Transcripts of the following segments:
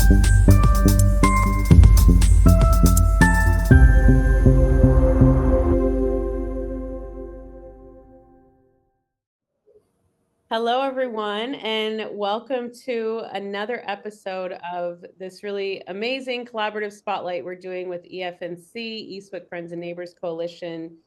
Hello, everyone, and welcome to another episode of this really amazing collaborative spotlight we're doing with EFNC, Eastwick Friends and Neighbors Coalition,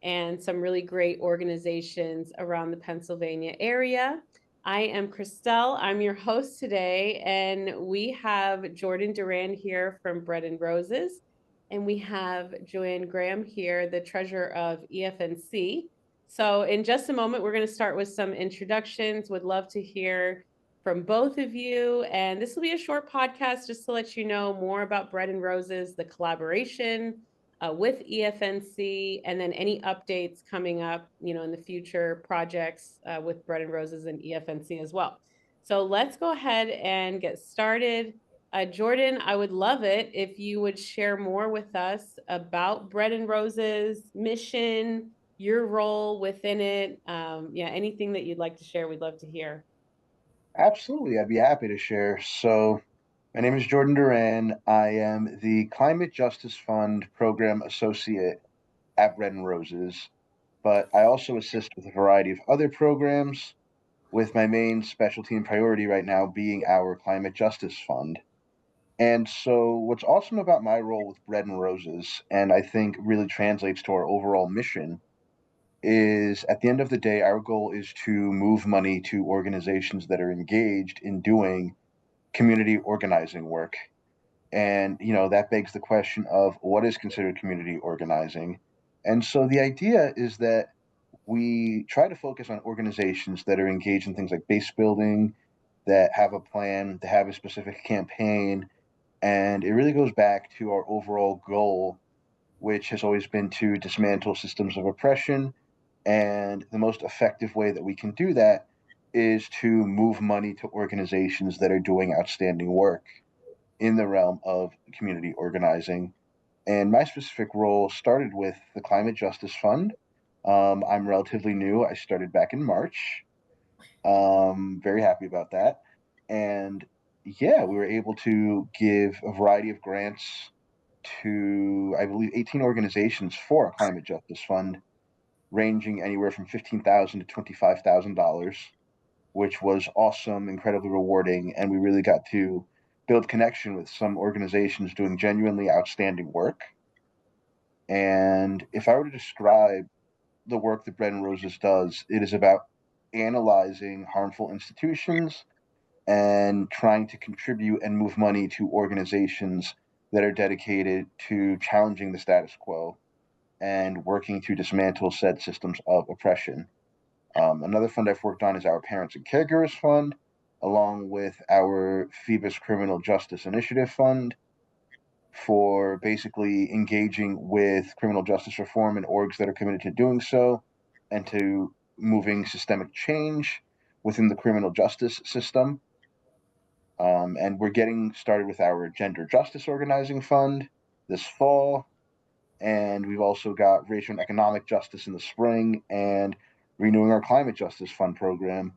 and some really great organizations around the Pennsylvania area. I am Christelle. I'm your host today, and we have Jordan Duran here from Bread and Roses, and we have Joanne Graham here, the treasurer of EFNC. So in just a moment, we're going to start with some introductions. Would love to hear from both of you. And this will be a short podcast just to let you know more about Bread and Roses, the collaboration with EFNC, and then any updates coming up, in the future projects with Bread and Roses and EFNC as well. So let's go ahead and get started. Jordan, I would love it if you would share more with us about Bread and Roses mission, your role within it. Anything that you'd like to share, we'd love to hear. Absolutely, I'd be happy to share. So, my name is Jordan Duran. I am the Climate Justice Fund Program Associate at Bread and Roses, but I also assist with a variety of other programs, with my main specialty and priority right now being our Climate Justice Fund. And so, what's awesome about my role with Bread and Roses, and I think really translates to our overall mission, is at the end of the day, our goal is to move money to organizations that are engaged in doing community organizing work. And, that begs the question of what is considered community organizing. And so the idea is that we try to focus on organizations that are engaged in things like base building, that have a plan, that have a specific campaign. And it really goes back to our overall goal, which has always been to dismantle systems of oppression. And the most effective way that we can do that is to move money to organizations that are doing outstanding work in the realm of community organizing. And my specific role started with the Climate Justice Fund. I'm relatively new. I started back in March. Very happy about that. And yeah, we were able to give a variety of grants to, I believe, 18 organizations for a Climate Justice Fund, ranging anywhere from $15,000 to $25,000, which was awesome, incredibly rewarding, and we really got to build connection with some organizations doing genuinely outstanding work. And if I were to describe the work that Bread and Roses does, it is about analyzing harmful institutions and trying to contribute and move money to organizations that are dedicated to challenging the status quo and working to dismantle said systems of oppression. Another fund I've worked on is our Parents and Caregivers Fund, along with our Phoebus Criminal Justice Initiative Fund, for basically engaging with criminal justice reform and orgs that are committed to doing so and to moving systemic change within the criminal justice system. And we're getting started with our Gender Justice Organizing Fund this fall. And we've also got Racial and Economic Justice in the spring and renewing our Climate Justice Fund program.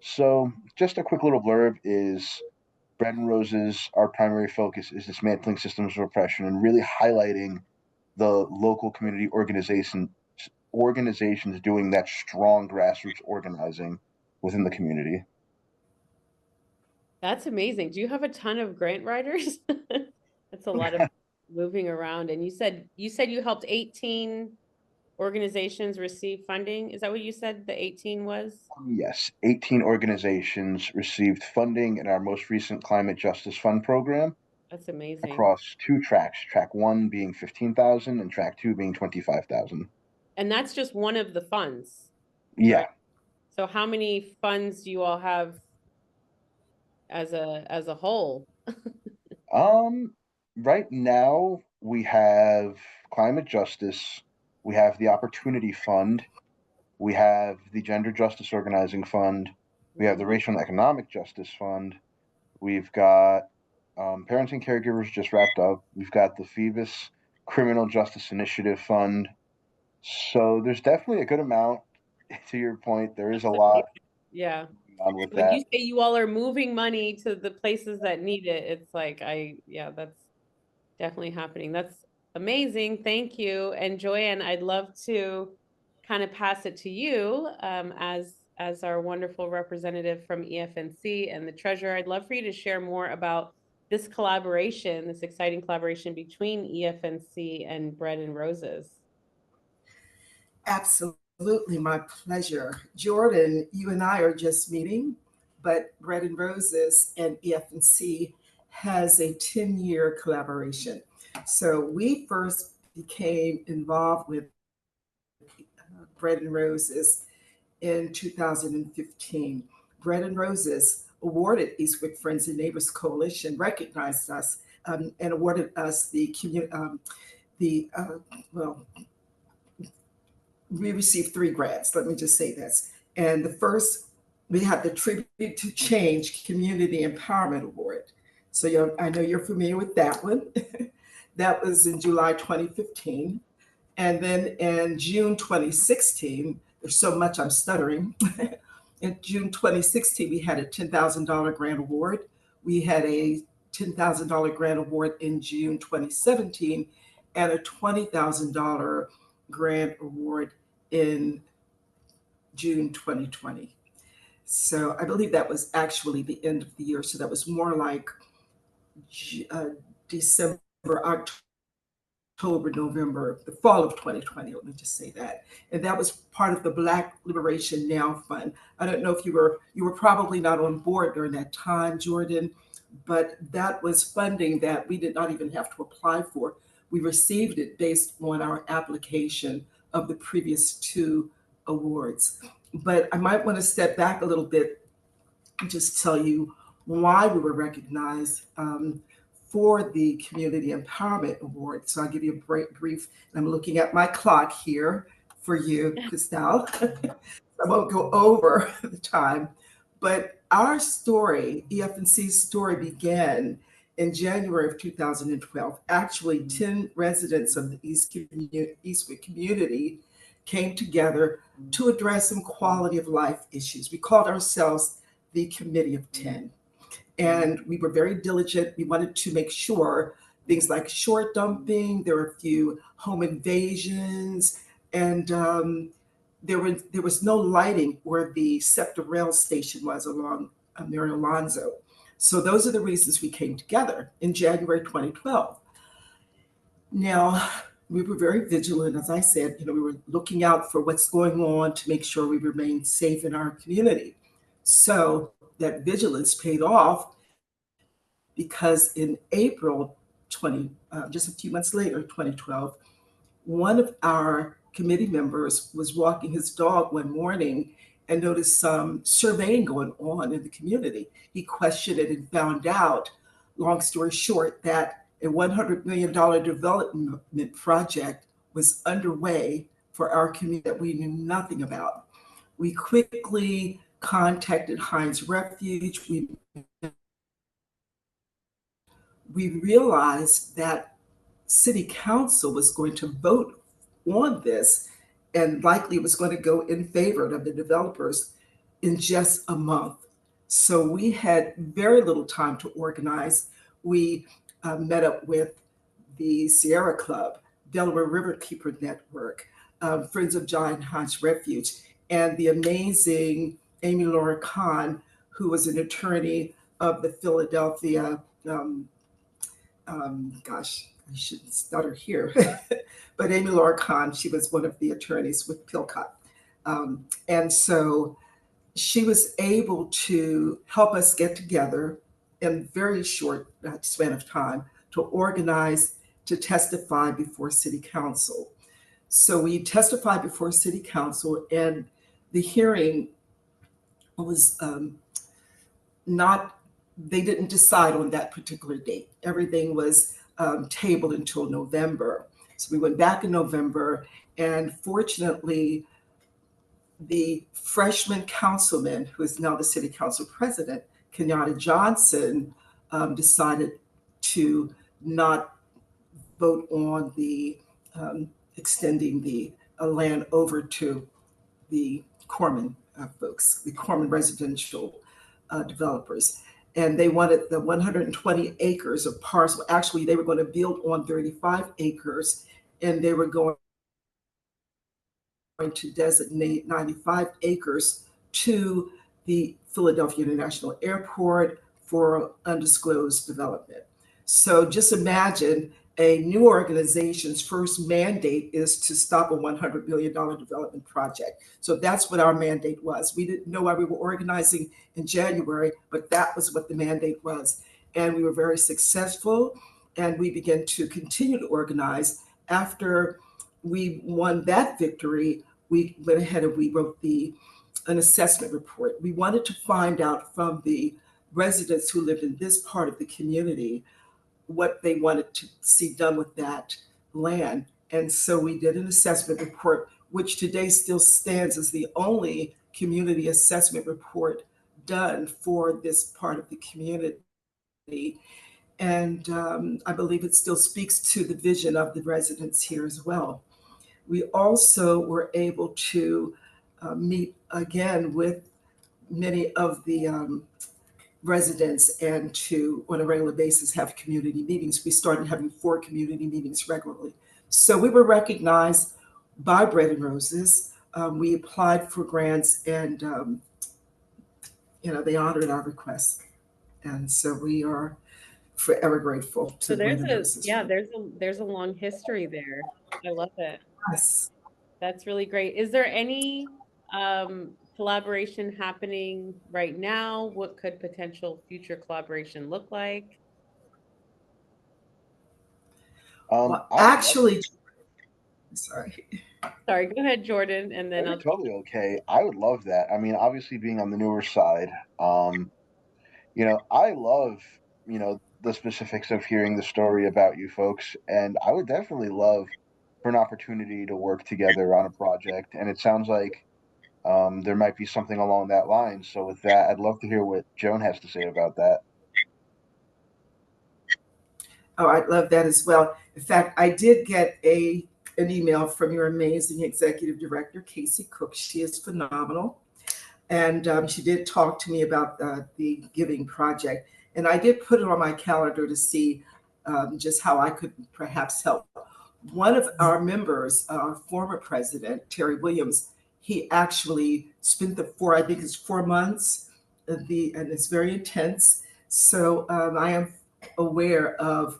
So, just a quick little blurb is Bread and Roses, our primary focus is dismantling systems of oppression and really highlighting the local community organizations doing that strong grassroots organizing within the community. That's amazing. Do you have a ton of grant writers? That's a lot of moving around. And you said you helped 18 organizations receive funding. Is that what you said the 18 was? Yes, 18 organizations received funding in our most recent Climate Justice Fund program That's amazing. across two tracks, track one being 15,000 and track two being 25,000. And that's just one of the funds, Yeah. right? So how many funds do you all have as a whole? Um, right now we have climate justice, we have the Opportunity Fund, we have the Gender Justice Organizing Fund, we have the Racial and Economic Justice Fund, we've got Parents and Caregivers just wrapped up, we've got the Phoebus Criminal Justice Initiative Fund. So there's definitely a good amount. To your point, there is a lot. Yeah. on with When you that. say you all are moving money to the places that need it, it's like yeah, that's definitely happening. That's amazing. Thank you. And Joanne, I'd love to kind of pass it to you as our wonderful representative from EFNC and the treasurer. I'd love for you to share more about this collaboration, this exciting collaboration between EFNC and Bread and Roses. Absolutely, my pleasure. Jordan, you and I are just meeting, but Bread and Roses and EF&C has a 10-year collaboration. So we first became involved with Bread and Roses in 2015. Bread and Roses awarded Eastwick Friends and Neighbors Coalition, recognized us and awarded us well, we received 3 grants. Let me just say this. And the first, we had the Tribute to Change Community Empowerment Award. So I know you're familiar with that one. That was in July 2015. And then in June 2016, there's so much I'm stuttering. In June 2016, we had a $10,000 grant award. We had a $10,000 grant award in June 2017 and a $20,000 grant award in June 2020. So I believe that was actually the end of the year. So that was more like December, October, November, the fall of 2020, let me just say that. And that was part of the Black Liberation Now Fund. I don't know if you were probably not on board during that time, Jordan, but that was funding that we did not even have to apply for. We received it based on our application of the previous 2 awards. But I might want to step back a little bit and just tell you why we were recognized for the Community Empowerment Award. So I'll give you a brief, I'm looking at my clock here for you, Christelle. I won't go over the time, but our story, EF&C's story, began in January of 2012. Actually, 10 residents of the Eastwick community came together to address some quality of life issues. We called ourselves the Committee of 10. And we were very diligent. We wanted to make sure things like short dumping, there were a few home invasions, and there was no lighting where the SEPTA rail station was along Mary Alonzo. So those are the reasons we came together in January 2012. Now, we were very vigilant, as I said, we were looking out for what's going on to make sure we remain safe in our community. So that vigilance paid off because in April just a few months later, 2012, one of our committee members was walking his dog one morning and noticed some surveying going on in the community. He questioned it and found out, long story short, that a $100 million development project was underway for our community that we knew nothing about. We quickly contacted Heinz Refuge. We realized that City Council was going to vote on this and likely was going to go in favor of the developers in just a month. So we had very little time to organize. We met up with the Sierra Club, Delaware Riverkeeper Network, Friends of Giant Heinz Refuge, and the amazing Amy Laura Khan, who was an attorney of the Philadelphia, gosh, I shouldn't stutter here, but Amy Laura Khan, she was one of the attorneys with Philcott. And so she was able to help us get together in a very short span of time to organize to testify before City Council. So we testified before City Council, and the hearing was they didn't decide on that particular date. Everything was tabled until November. So we went back in November, and fortunately, the freshman councilman, who is now the City Council president, Kenyatta Johnson, decided to not vote on the extending the land over to the Corman folks, the Corman residential developers. And they wanted the 120 acres of parcel. Actually, they were going to build on 35 acres, and they were going to designate 95 acres to the Philadelphia International Airport for undisclosed development. So just imagine a new organization's first mandate is to stop a $100 million development project. So that's what our mandate was. We didn't know why we were organizing in January, but that was what the mandate was. And we were very successful, and we began to continue to organize. After we won that victory, we went ahead and we wrote an assessment report. We wanted to find out from the residents who lived in this part of the community what they wanted to see done with that land. And so we did an assessment report, which today still stands as the only community assessment report done for this part of the community. And I believe it still speaks to the vision of the residents here as well. We also were able to meet again with many of the residents and to, on a regular basis, have community meetings. We started having 4 community meetings regularly. So we were recognized by Bread and Roses. We applied for grants, and they honored our request. And so we are forever grateful to So Bread and Roses. there's a long history there. I love it. Yes. That's really great. Is there any collaboration happening right now? What could potential future collaboration look like? Well, actually, sorry. Sorry, go ahead, Jordan, and then You're totally okay. I would love that. I mean, obviously being on the newer side, I love, the specifics of hearing the story about you folks, and I would definitely love for an opportunity to work together on a project. And it sounds like there might be something along that line. So with that, I'd love to hear what Joan has to say about that. Oh, I'd love that as well. In fact, I did get an email from your amazing executive director, Casey Cook. She is phenomenal. And she did talk to me about the Giving Project. And I did put it on my calendar to see just how I could perhaps help. One of our members, our former president, Terry Williams, he actually spent I think it's 4 months, and it's very intense. So I am aware of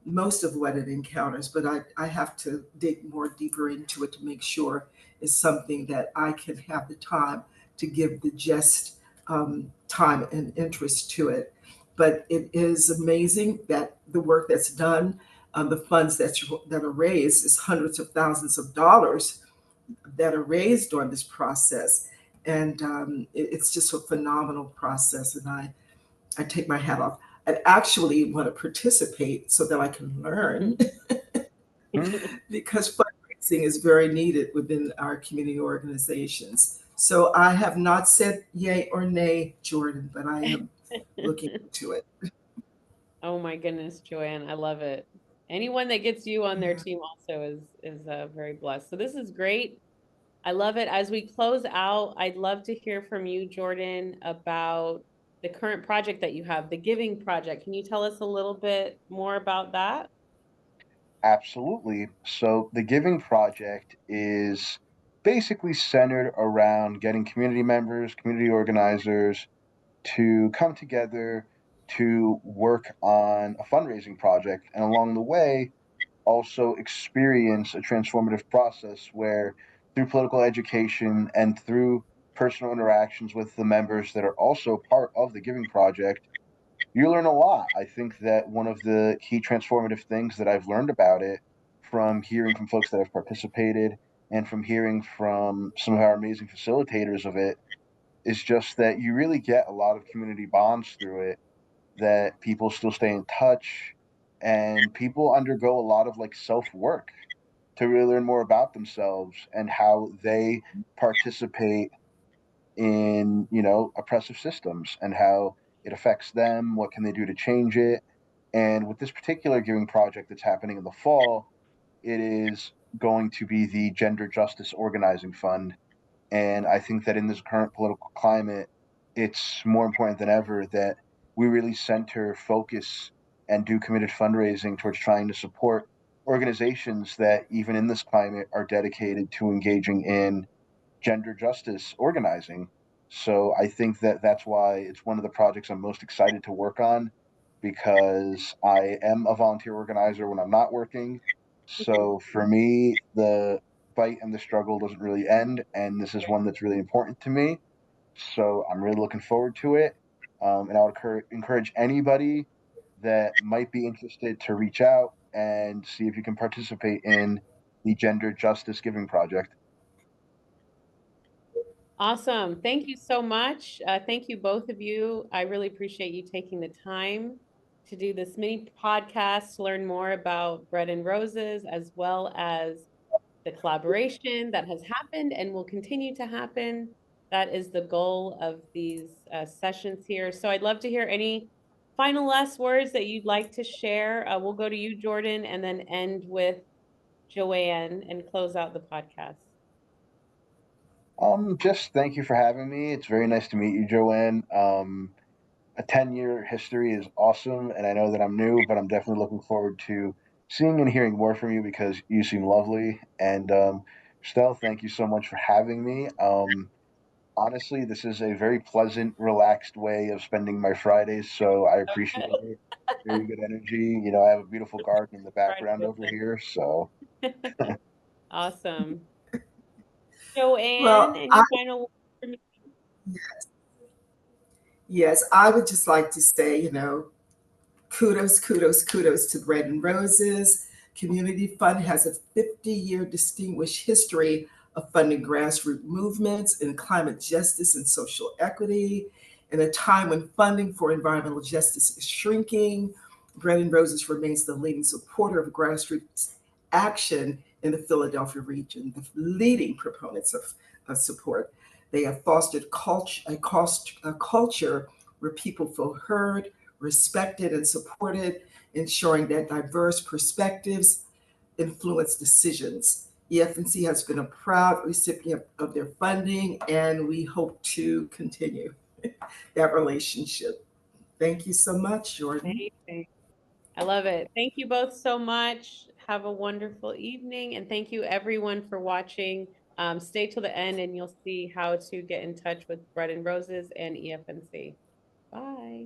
most of what it encounters, but I have to dig more deeper into it to make sure it's something that I can have the time to give the just time and interest to it. But it is amazing that the work that's done, the funds that are raised, is hundreds of thousands of dollars that are raised during this process. And it's just a phenomenal process. And I take my hat off. I actually want to participate so that I can learn because fundraising is very needed within our community organizations. So I have not said yay or nay, Jordan, but I am looking into it. Oh my goodness, Joanne, I love it. Anyone that gets you on their team also is very blessed. So this is great. I love it. As we close out, I'd love to hear from you, Jordan, about the current project that you have, the Giving Project. Can you tell us a little bit more about that? Absolutely. So the Giving Project is basically centered around getting community members, community organizers to come together to work on a fundraising project, and along the way also experience a transformative process where, through political education and through personal interactions with the members that are also part of the Giving Project, you learn a lot. I think that one of the key transformative things that I've learned about it, from hearing from folks that have participated and from hearing from some of our amazing facilitators of it, is just that you really get a lot of community bonds through it, that people still stay in touch, and people undergo a lot of self work to really learn more about themselves and how they participate in oppressive systems and how it affects them, what can they do to change it. And with this particular Giving Project that's happening in the fall, it is going to be the Gender Justice Organizing Fund. And I think that in this current political climate, it's more important than ever that we really center focus and do committed fundraising towards trying to support organizations that, even in this climate, are dedicated to engaging in gender justice organizing. So I think that that's why it's one of the projects I'm most excited to work on, because I am a volunteer organizer when I'm not working. So for me, the fight and the struggle doesn't really end, and this is one that's really important to me. So I'm really looking forward to it. And I would encourage anybody that might be interested to reach out and see if you can participate in the Gender Justice Giving Project. Awesome. Thank you so much. Thank you, both of you. I really appreciate you taking the time to do this mini podcast to learn more about Bread and Roses, as well as the collaboration that has happened and will continue to happen. That is the goal of these sessions here. So I'd love to hear any final last words that you'd like to share. We'll go to you, Jordan, and then end with Joanne and close out the podcast. Just thank you for having me. It's very nice to meet you, Joanne. A 10-year history is awesome, and I know that I'm new, but I'm definitely looking forward to seeing and hearing more from you because you seem lovely. And Stell, thank you so much for having me. Honestly, this is a very pleasant, relaxed way of spending my Fridays, so I appreciate it. Very good energy. You know, I have a beautiful garden in the background over here, so Awesome. Joanne, Well, any final words for me? yes, I would just like to say, kudos, kudos, kudos to Bread and Roses. Community Fund has a 50-year distinguished history of funding grassroots movements in climate justice and social equity. In a time when funding for environmental justice is shrinking, Bread and Roses remains the leading supporter of grassroots action in the Philadelphia region, the leading proponents of support. They have fostered a culture where people feel heard, respected, and supported, ensuring that diverse perspectives influence decisions. EF&C has been a proud recipient of their funding, and we hope to continue that relationship. Thank you so much, Jordan. Amazing. I love it. Thank you both so much. Have a wonderful evening. And thank you everyone for watching. Stay till the end and you'll see how to get in touch with Bread and Roses and EF&C. Bye.